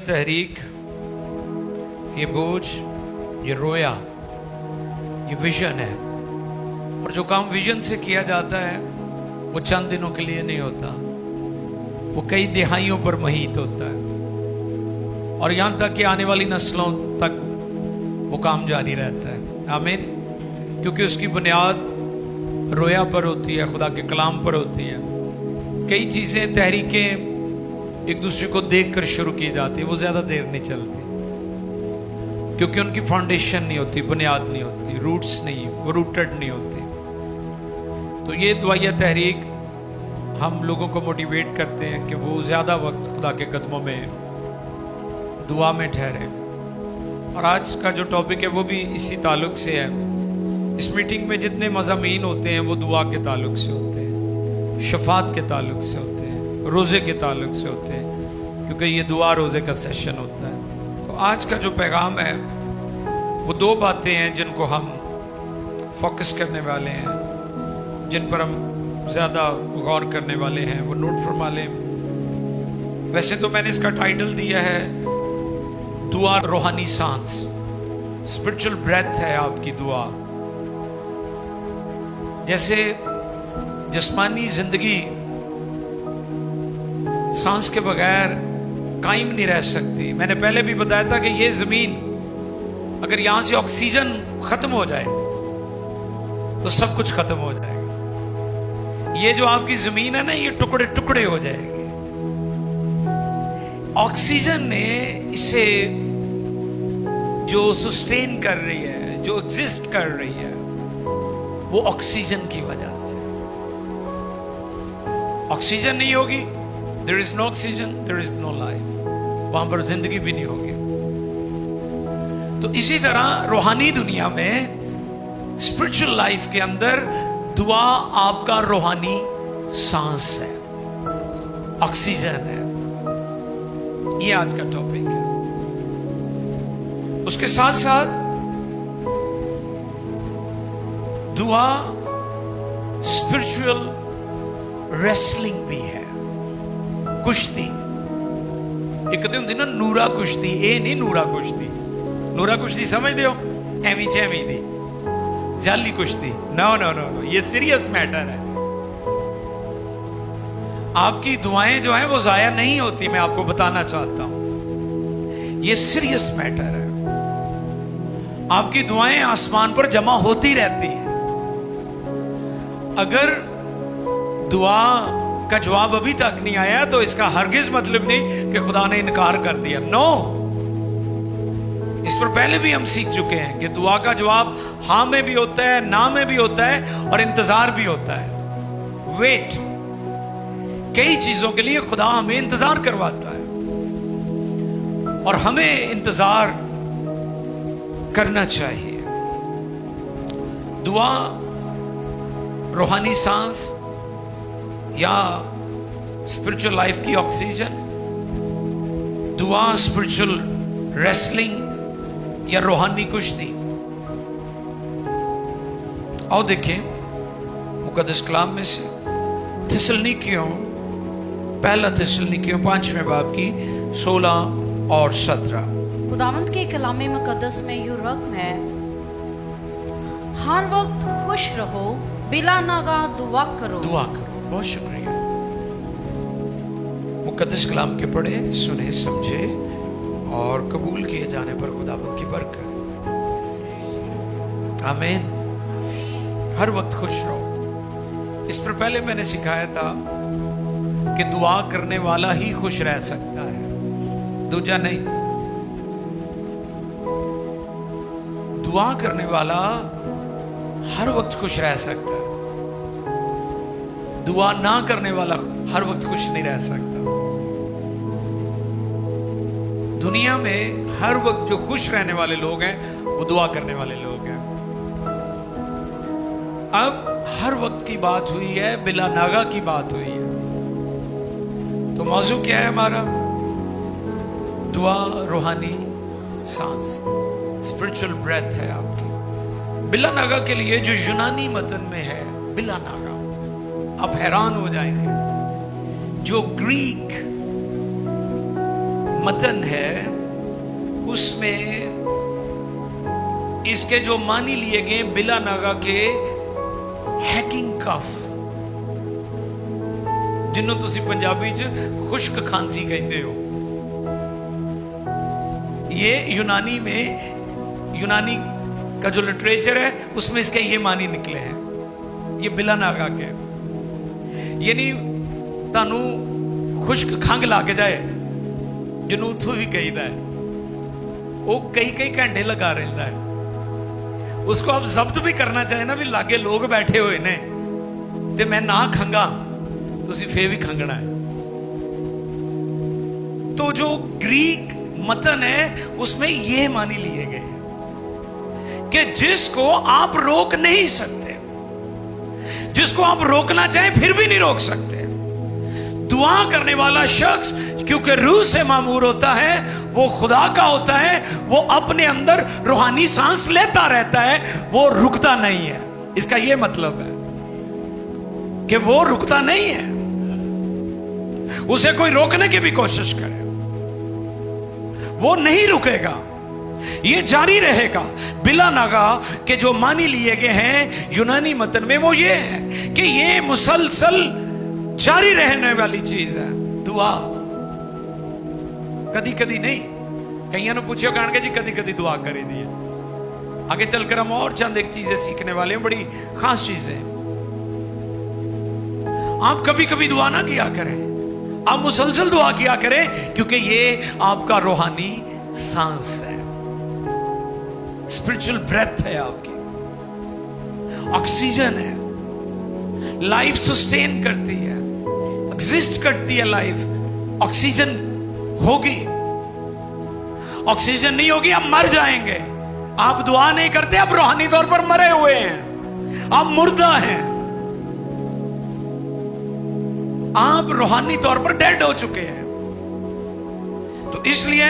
तहरीक, ये बोझ, ये रोया, ये विजन है। और जो काम विजन से किया जाता है वो चंद दिनों के लिए नहीं होता, वो कई दिहाइयों पर महीत होता है और यहाँ तक कि आने वाली नस्लों तक वो काम जारी रहता है। आमीन। क्योंकि उसकी बुनियाद रोया पर होती है, खुदा के कलाम पर होती है। कई चीज़ें, तहरीकें एक दूसरे को देखकर शुरू की जाती है, वो ज़्यादा देर नहीं चलती क्योंकि उनकी फाउंडेशन नहीं होती, बुनियाद नहीं होती, रूट्स नहीं, वो रूटेड नहीं होती। तो ये दुआया तहरीक हम लोगों को मोटिवेट करते हैं कि वो ज़्यादा वक्त खुदा के कदमों में दुआ में ठहरे। और आज का जो टॉपिक है वो भी इसी ताल्लुक से है। इस मीटिंग में जितने मज़ामीन होते हैं वो दुआ के ताल्लुक से होते हैं, शफात के ताल्लुक से होते हैं, रोज़े के ताल्लुक से होते हैं, क्योंकि ये दुआ रोज़े का सेशन होता है। तो आज का जो पैगाम है वो दो बातें हैं जिनको हम फोकस करने वाले हैं, जिन पर हम ज़्यादा गौर करने वाले हैं, वो नोट फरमा लें। वैसे तो मैंने इसका टाइटल दिया है दुआ रूहानी सांस, स्पिरिचुअल ब्रेथ है आपकी दुआ। जैसे जिस्मानी जिंदगी सांस के बगैर कायम नहीं रह सकती। मैंने पहले भी बताया था कि ये जमीन अगर यहां से ऑक्सीजन खत्म हो जाए तो सब कुछ खत्म हो जाएगा। ये जो आपकी जमीन है ना, ये टुकड़े टुकड़े हो जाएंगे। ऑक्सीजन ने इसे जो सस्टेन कर रही है, जो एग्जिस्ट कर रही है, वो ऑक्सीजन की वजह से। ऑक्सीजन नहीं होगी, there is no oxygen, there is no life, वहां पर जिंदगी भी नहीं होगी। तो इसी तरह रूहानी दुनिया में, स्पिरिचुअल लाइफ के अंदर दुआ आपका रूहानी सांस है, ऑक्सीजन है। ये आज का टॉपिक है। उसके साथ साथ दुआ स्पिरिचुअल रेसलिंग भी है, कुश्ती। एक कहते होंगे ना नूरा कुश्ती, ये नहीं नूरा कुश्ती। नूरा कुश्ती समझते हो, एवी चैवी दी जाली कुश्ती। नो नो नो नो, ये सीरियस मैटर है। आपकी दुआएं जो हैं वो जाया नहीं होती, मैं आपको बताना चाहता हूं। ये सीरियस मैटर है। आपकी दुआएं आसमान पर जमा होती रहती हैं। अगर दुआ का जवाब अभी तक नहीं आया तो इसका हरगिज मतलब नहीं कि खुदा ने इनकार कर दिया। नो, इस पर पहले भी हम सीख चुके हैं कि दुआ का जवाब हाँ में भी होता है, ना में भी होता है और इंतजार भी होता है। वेट, कई चीजों के लिए खुदा हमें इंतजार करवाता है और हमें इंतजार करना चाहिए। दुआ रूहानी सांस या स्पिरिचुअल लाइफ की ऑक्सीजन, दुआ स्पिरिचुअल रेसलिंग या रूहानी कुश्ती। आओ देखें मुकद्दस कलाम में से थिस्सलुनीकियों, पहला थिस्सलुनीकियों 5वें बाब की 16 और 17। खुदावंद के कलाम मुकद्दस में यूं रकम है, हर वक्त खुश रहो, बिला नागा दुआ करो। दुआ करो। बहुत शुक्रिया। मुकद्दस कलाम के पढ़े, सुने, समझे और कबूल किए जाने पर खुदावंद की बरकत। आमीन। हर वक्त खुश रहो। इस पर पहले मैंने सिखाया था कि दुआ करने वाला ही खुश रह सकता है, दूजा नहीं। दुआ करने वाला हर वक्त खुश रह सकता है, दुआ ना करने वाला हर वक्त खुश नहीं रह सकता। दुनिया में हर वक्त जो खुश रहने वाले लोग हैं वो दुआ करने वाले लोग हैं। अब हर वक्त की बात हुई है, बिला नागा की बात हुई है। तो मौजू क्या है हमारा? दुआ रूहानी सांस, स्पिरिचुअल ब्रेथ है आपकी। बिला नागा के लिए जो यूनानी मतन में है बिला नागा, आप हैरान हो जाएंगे। जो ग्रीक मतन है उसमें इसके जो मानी लिए गए बिला नागा के हैकिंग कफ, जिन्हों तुसी पंजाबी च खुश्क खांसी कहते हो, ये यूनानी में, यूनानी का जो लिटरेचर है उसमें इसके ये मानी निकले हैं, ये बिला नागा के। यानी तानू खुश्क खंग लग जाए, जिन्हों उथू भी कहीदा है, वो कई घंटे लगा रहता है। उसको आप जब्त भी करना चाहे ना, भी लागे लोग बैठे हुए ने ते मैं ना खंगा, तुसी फिर भी खंगना है। तो जो ग्रीक मतन है उसमें ये मानी लिए गए हैं कि जिसको आप रोक नहीं सकते, जिसको आप रोकना चाहें फिर भी नहीं रोक सकते। दुआ करने वाला शख्स क्योंकि रूह से मामूर होता है, वो खुदा का होता है, वो अपने अंदर रूहानी सांस लेता रहता है, वो रुकता नहीं है। इसका ये मतलब है कि वो रुकता नहीं है। उसे कोई रोकने की भी कोशिश करे, वो नहीं रुकेगा, ये जारी रहेगा। बिला नागा के जो मानी लिए गए हैं यूनानी मतन में वो ये है कि ये मुसलसल जारी रहने वाली चीज है। दुआ कदी कदी नहीं, कईयों ने पूछो कहन के जी कदी कदी दुआ करी दी है। आगे चलकर हम और चंद एक चीजें सीखने वाले हैं, बड़ी खास चीजें। आप कभी कभी दुआ ना किया करें, आप मुसलसल दुआ किया करें, क्योंकि ये आपका रूहानी सांस है, स्पिरिचुअल ब्रेथ है, आपकी ऑक्सीजन है, लाइफ सस्टेन करती है, एग्जिस्ट करती है लाइफ। ऑक्सीजन होगी, ऑक्सीजन नहीं होगी आप मर जाएंगे। आप दुआ नहीं करते, आप रूहानी तौर पर मरे हुए हैं, आप मुर्दा हैं, आप रूहानी तौर पर डेड हो चुके हैं। तो इसलिए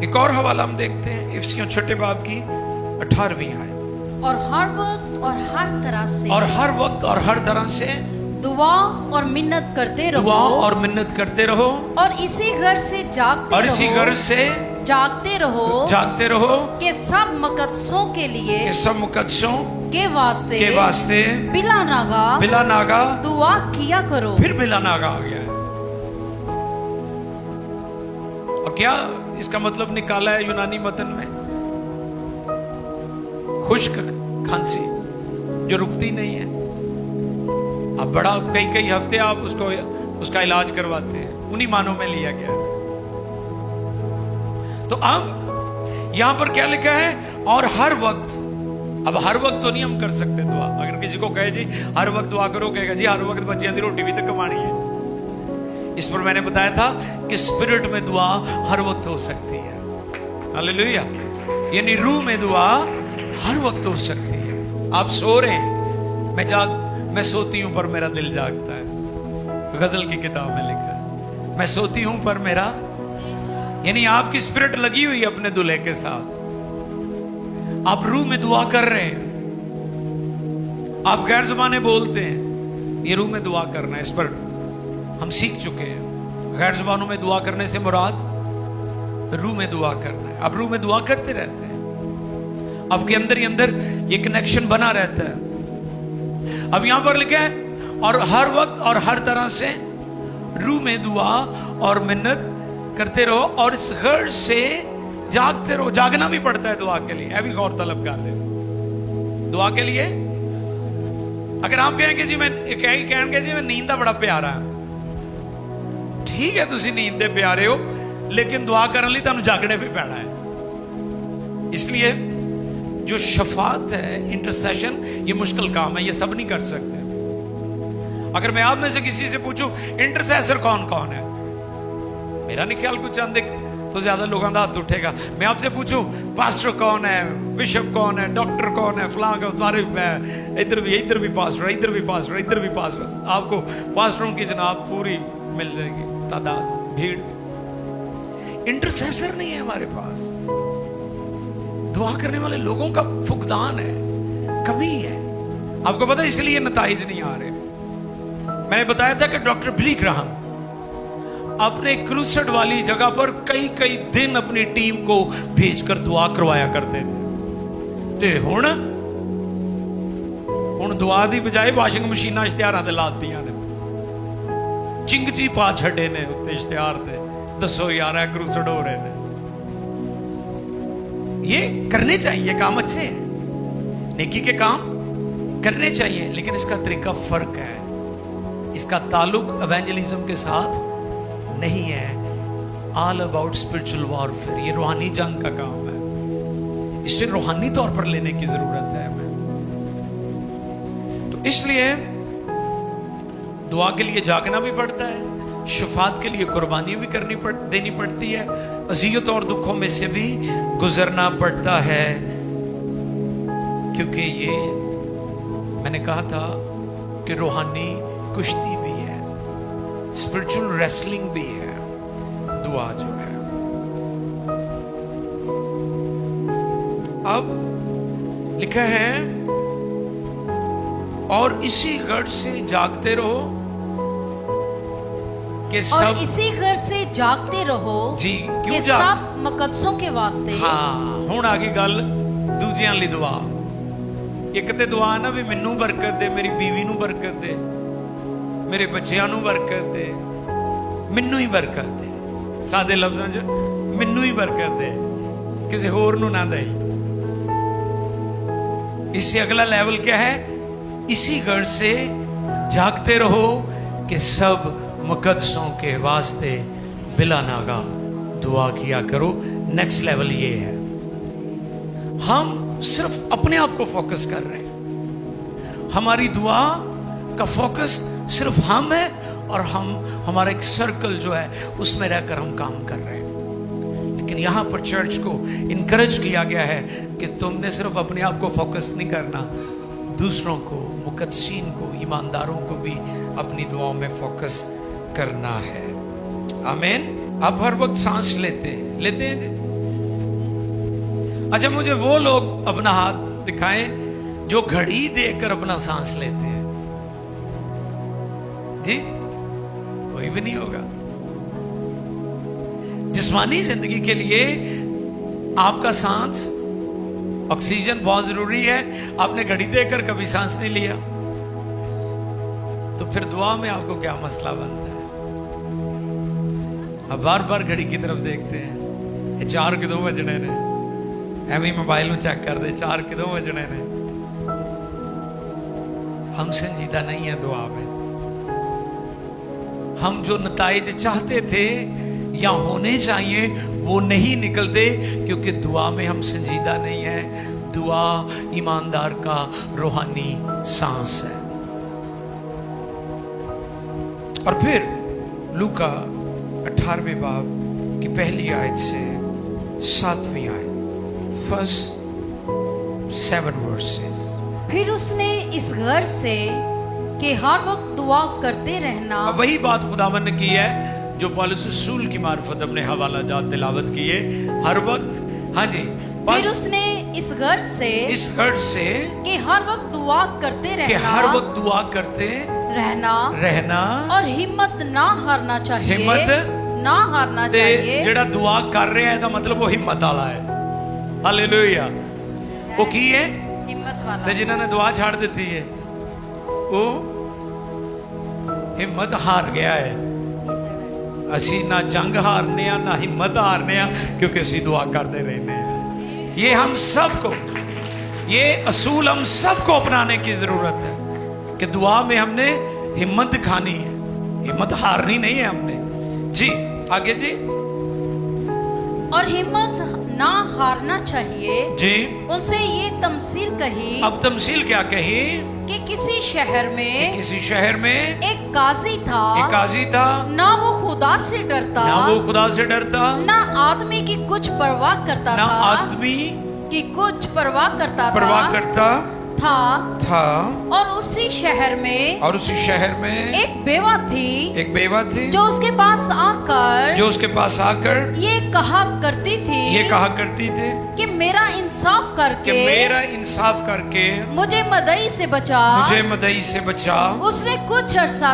एक और हवाला हम देखते हैं, इफ्सियों छठे बाब की 18वीं आयत। और हर वक्त और हर तरह से, और हर वक्त और हर तरह से दुआ और मिन्नत करते रहो, दुआ और मिन्नत करते रहो, और इसी घर से जागते और इसी घर से जागते रहो कि सब मुकद्दसों के लिए, कि सब मुकद्दसों के वास्ते बिला नागा दुआ किया करो। फिर बिला नागा आ गया है। और क्या इसका मतलब निकाला है यूनानी मतन में? खुश्क खांसी जो रुकती नहीं है, अब बड़ा कई हफ्ते आप उसका इलाज करवाते हैं, उन्हीं मानों में लिया गया है। तो अब यहां पर क्या लिखा है? और हर वक्त। अब हर वक्त तो नहीं हम कर सकते दुआ। अगर किसी को कहे जी हर वक्त दुआ करो, कहेगा जी हर वक्त बच्चियां की रोटी भी तो कमानी है। इस पर मैंने बताया था कि स्पिरिट में दुआ हर वक्त हो सकती है। हालेलुया। यानी रूह में दुआ हर वक्त हो सकती है। आप सो रहे हैं, मैं सोती हूं पर मेरा दिल जागता है, गजल की किताब में लिखा है। मैं सोती हूं पर मेरा, यानी आपकी स्पिरिट लगी हुई है अपने दूल्हे के साथ, आप रूह में दुआ कर रहे हैं, आप गैर ज़ुबानें बोलते हैं, ये रूह में दुआ करना है। इस पर हम सीख चुके हैं। गैर ज़ुबानों में दुआ करने से मुराद रूह में दुआ करना है। आप रूह में दुआ करते रहते हैं, आपके अंदर ही अंदर ये कनेक्शन बना रहता है। अब यहां पर लिखा है और हर वक्त और हर तरह से रूह में दुआ और मिन्नत करते रहो, और इस गर्ज से जागते रहो। जागना भी पड़ता है दुआ के लिए, भी गौर तलब कर ले। दुआ के लिए अगर आप कहेंगे जी मैं नींद बड़ा प्यारा है, ठीक है तुसी नींद दे प्यारे हो, लेकिन दुआ करने लिए तुहानू जागने भी पैना है। इसलिए जो शफात है, इंटरसेशन, ये मुश्किल काम है, ये सब नहीं कर सकते। अगर मैं आप में से किसी से पूछूं इंटरसेसर कौन कौन है, मेरा नहीं ख्याल कुछ चंद तो ज्यादा लोगों का हाथ उठेगा। मैं आपसे पूछूं पास्टर कौन है, बिशप कौन है, डॉक्टर कौन है, फलां का, सारे इधर भी पास्टर, इधर भी पास्टर, इधर भी पास्टर, आपको पास्टरों की जनाब पूरी मिल जाएगी तादाद, भीड़। इंटरसेसर नहीं है हमारे पास, दुआ करने वाले लोगों का फुकदान है, कमी है। आपको पता है इसलिए नताइज नहीं आ रहे। मैंने बताया था कि डॉक्टर बिली ग्राहम अपने क्रूसेड वाली जगह पर कई कई दिन अपनी टीम को भेजकर दुआ करवाया करते थे। ते हुण दुआ दी बजाय वाशिंग मशीनां इश्तिहारां ते लातियां ने, चिंगची पा छड़े ने उत्ते इश्तिहार ते, दसो यार है क्रूसेड हो रहे ने। ये करने चाहिए, काम अच्छे हैं, नेकी के काम करने चाहिए, लेकिन इसका तरीका फर्क है। इसका ताल्लुक एवेंजलिज्म के साथ नहीं है। ऑल अबाउट स्पिरिचुअल वॉरफेयर, ये रूहानी जंग का काम है। इसे रूहानी तौर पर लेने की जरूरत है हमें। तो इसलिए दुआ के लिए जागना भी पड़ता है, शफात के लिए कुर्बानी भी देनी पड़ती है, अज़ियत और दुखों में से भी गुजरना पड़ता है, क्योंकि ये मैंने कहा था कि रूहानी कुश्ती भी है, स्पिरिचुअल रेसलिंग भी है दुआ जो है। अब लिखा है और इसी गढ़ से जागते रहो कि सब, और इसी घर से जागते रहो जी क्यों कि सब मुकद्दसों के वास्ते। हाँ हुण आ गई गल दूजियां लई दुआ। एक ते दुआ ना भी मैनू बरकत दे, मेरी बीवी नू बरकत दे, मेरे बच्चियां नू बरकत दे, मैनू ही बरकत दे, सादे लफ्जां च मैनू ही बरकत दे, किसी होर नू ना दे। इससे अगला लेवल क्या है? इसी घर से जागते रहो कि सब मुकद्दसों के वास्ते बिला नागा दुआ किया करो। नेक्स्ट लेवल ये है, हम सिर्फ अपने आप को फोकस कर रहे हैं, हमारी दुआ का फोकस सिर्फ हम है, और हम हमारा एक सर्कल जो है उसमें रहकर हम काम कर रहे हैं। लेकिन यहां पर चर्च को इनकरेज किया गया है कि तुमने सिर्फ अपने आप को फोकस नहीं करना, दूसरों को, मुकद्दसीन को, ईमानदारों को भी अपनी दुआओं में फोकस करना है। आमीन। आप हर वक्त सांस लेते हैं जी। अच्छा, मुझे वो लोग अपना हाथ दिखाएं जो घड़ी देकर अपना सांस लेते हैं। जी कोई भी नहीं होगा। जिस्मानी जिंदगी के लिए आपका सांस, ऑक्सीजन बहुत जरूरी है। आपने घड़ी देकर कभी सांस नहीं लिया तो फिर दुआ में आपको क्या मसला बनता है? अब बार बार घड़ी की तरफ देखते हैं, ये 4 किदों बजने ने, एवं मोबाइल में चेक कर दे 4 किदों बजने ने। हम संजीदा नहीं है दुआ में। हम जो नताइज चाहते थे या होने चाहिए वो नहीं निकलते, क्योंकि दुआ में हम संजीदा नहीं है। दुआ ईमानदार का रूहानी सांस है। और फिर लूका 18वें बाब की पहली आयत से 7वीं आयत, फर्स्ट 7 वर्सेस। फिर उसने इस घर से कि हर वक्त दुआ करते रहना। वही बात खुदावन ने की है जो पौलुस रसूल की मार्फत अपने हवाला जात तिलावत किए हर वक्त। हाँ जी, फिर उसने इस घर से कि हर वक्त दुआ करते रहना, कि हर वक्त दुआ करते रहना और हिम्मत ना हारना चाहिए। हिम्मत ना हारना चाहिए। जेड़ा दुआ कर रहे हैं इसका मतलब वो हिम्मत वाला है। हालेलुया। वो की है? हिम्मत वाला। ते जिन्होंने दुआ छाड़ दी है वो हिम्मत हार गया है। असी ना जंग हारने ना हिम्मत हारने, क्योंकि असी दुआ करते रहने। ये हम सबको, ये असूल हम सबको अपनाने की जरूरत है कि दुआ में हमने हिम्मत दिखानी है, हिम्मत हारनी नहीं है हमने। जी आगे जी। और हिम्मत ना हारना चाहिए जी। उनसे ये तमसील कही। अब तमसील क्या कही? कि किसी शहर में एक काजी था, ना वो खुदा से डरता, ना आदमी की कुछ परवाह करता था, था और उसी शहर में एक बेवा थी जो उसके पास आकर ये कहा करती थी कि मेरा इंसाफ करके मुझे मदई से बचा। उसने कुछ अरसा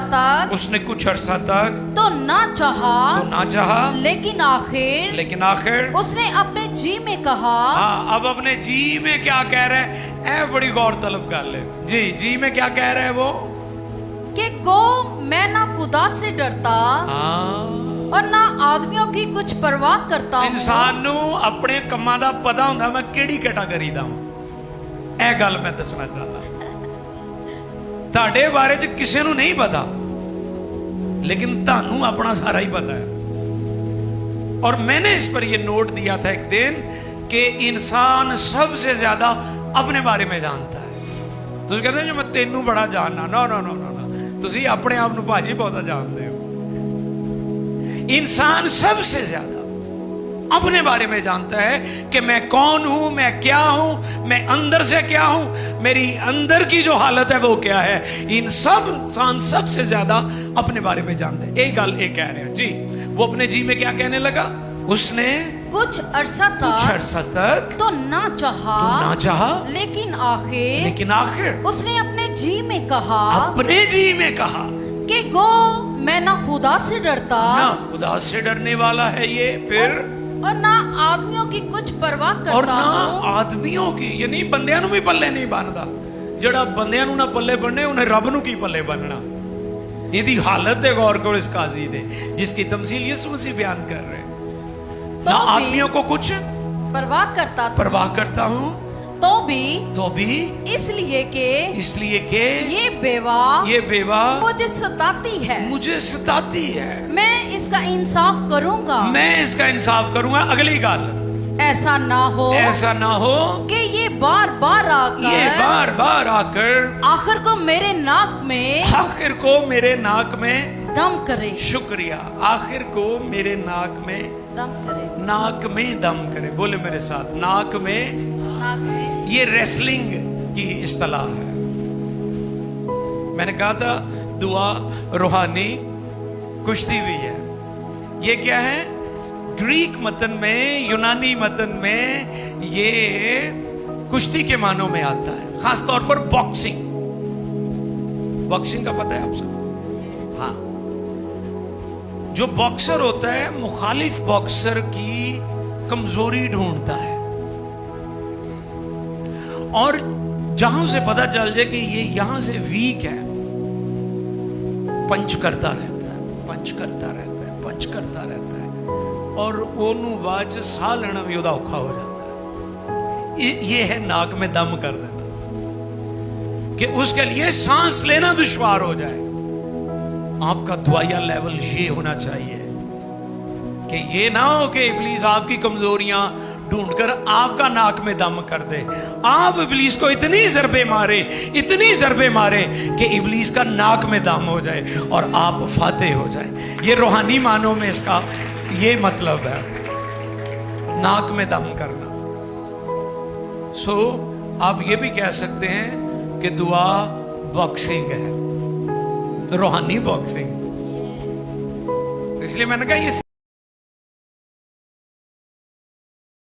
तक तो ना चाहा, लेकिन आखिर उसने अपने जी में कहा। अब अपने जी में क्या कह रहा है? ऐ बड़ी गौर तलब गल है जी में क्या कह रहा है वो कि मैं ना खुदा से डरता और ना आदमियों की कुछ परवाह करता हूं। इंसान नू अपने कम्मां दा पता हुंदा मैं केड़ी कैटेगरी दा हूं। ऐ गल मैं दसना चाहना तुहाडे बारे च किसी नू नहीं पता, लेकिन तुहानू अपना सारा ही पता है। और मैंने इस पर यह नोट दिया था एक दिन कि इंसान सबसे ज्यादा अपने बारे में जानता है। तुम कहते हैं मैं तेनू बड़ा जानना, नो तुसी अपने आप नू भाजी बहुता जानते हो। इंसान सबसे ज्यादा अपने बारे में जानता है कि मैं कौन हूं, मैं क्या हूं, मैं अंदर से क्या हूं, मेरी अंदर की जो हालत है वो क्या है। इंसान सबसे ज्यादा अपने बारे में जानते हैं। एक गल एक कह रहे हैं जी, वो अपने जी में क्या कहने लगा? उसने कुछ अरसा तक तो ना चाहा, लेकिन आखिर उसने अपने जी में कहा कि मैं ना खुदा से डरता, ना खुदा से डरने वाला है ये, फिर और ना आदमियों की कुछ परवाह करता और ना आदमियों की, यानी बंदियां नू भी पल्ले नहीं बनदा। जड़ा बंदियां नू ना पल्ले बनने, उन्हें रब नू की पल्ले बनना। यदि हालत है गौर करो इस काजी दे, जिसकी तमसील यीशु मसीह बयान कर रहे हैं। ना आदमियों को कुछ परवाह करता हूं, तो भी इसलिए के ये बेवा मुझे सताती है। मैं इसका इंसाफ करूंगा। अगली गल, ऐसा ना हो कि ये बार बार आकर आखिर को मेरे नाक में दम करे। शुक्रिया। आखिर को मेरे नाक में दम करे। बोले मेरे साथ, नाक में। ये रेसलिंग की इस्तिलाह है। मैंने कहा था दुआ रूहानी कुश्ती भी है। ये क्या है? ग्रीक मतन में, यूनानी मतन में ये कुश्ती के मानों में आता है, खास तौर पर बॉक्सिंग का पता है आप सबको? हाँ, जो बॉक्सर होता है मुखालिफ बॉक्सर की कमजोरी ढूंढता है और जहां से पता चल जाए कि ये यहां से वीक है, पंच करता रहता है और ओनू बाद च साह लेना भी ओदा औखा हो जाता है। ये है नाक में दम कर देना, कि उसके लिए सांस लेना दुश्वार हो जाए। आपका दुआया लेवल ये होना चाहिए कि ये ना हो कि इब्लीस आपकी कमजोरियां ढूंढकर आपका नाक में दम कर दे। आप इब्लीस को इतनी जरबे मारे कि इब्लीस का नाक में दम हो जाए और आप फातेह हो जाए। ये रूहानी मानों में इसका ये मतलब है, नाक में दम करना। आप ये भी कह सकते हैं कि दुआ बॉक्सिंग है, रूहानी बॉक्सिंग। इसलिए मैंने कहा ये